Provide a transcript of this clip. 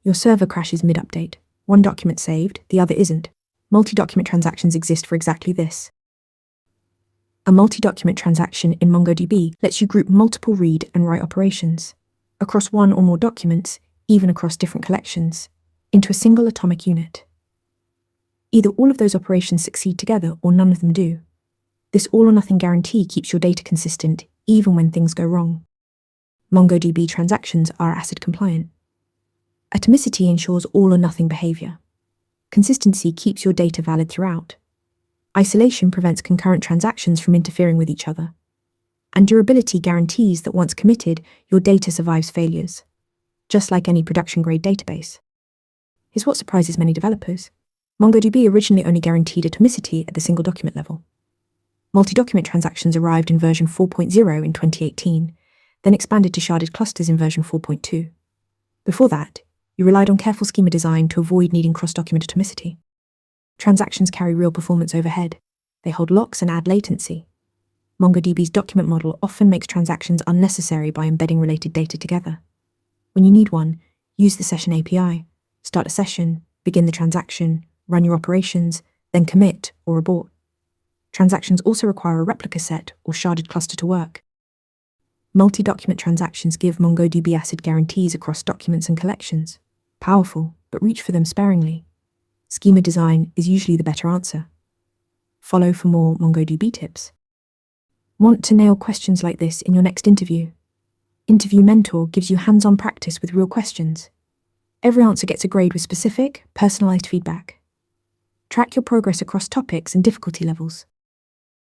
Your server crashes mid-update. One document saved, the other isn't. Multi-document transactions exist for exactly this. A multi-document transaction in MongoDB lets you group multiple read and write operations across one or more documents, even across different collections, into a single atomic unit. Either all of those operations succeed together or none of them do. This all-or-nothing guarantee keeps your data consistent even when things go wrong. MongoDB transactions are ACID compliant. Atomicity ensures all-or-nothing behavior. Consistency keeps your data valid throughout. Isolation prevents concurrent transactions from interfering with each other. And durability guarantees that once committed, your data survives failures, just like any production-grade database. Here's what surprises many developers. MongoDB originally only guaranteed atomicity at the single document level. Multi-document transactions arrived in version 4.0 in 2018, then expanded to sharded clusters in version 4.2. Before that, you relied on careful schema design to avoid needing cross-document atomicity. Transactions carry real performance overhead. They hold locks and add latency. MongoDB's document model often makes transactions unnecessary by embedding related data together. When you need one, use the session API. Start a session, begin the transaction, run your operations, then commit or abort. Transactions also require a replica set or sharded cluster to work. Multi-document transactions give MongoDB ACID guarantees across documents and collections. Powerful, but reach for them sparingly. Schema design is usually the better answer. Follow for more MongoDB tips. Want to nail questions like this in your next interview? Interview Mentor gives you hands-on practice with real questions. Every answer gets a grade with specific, personalized feedback. Track your progress across topics and difficulty levels.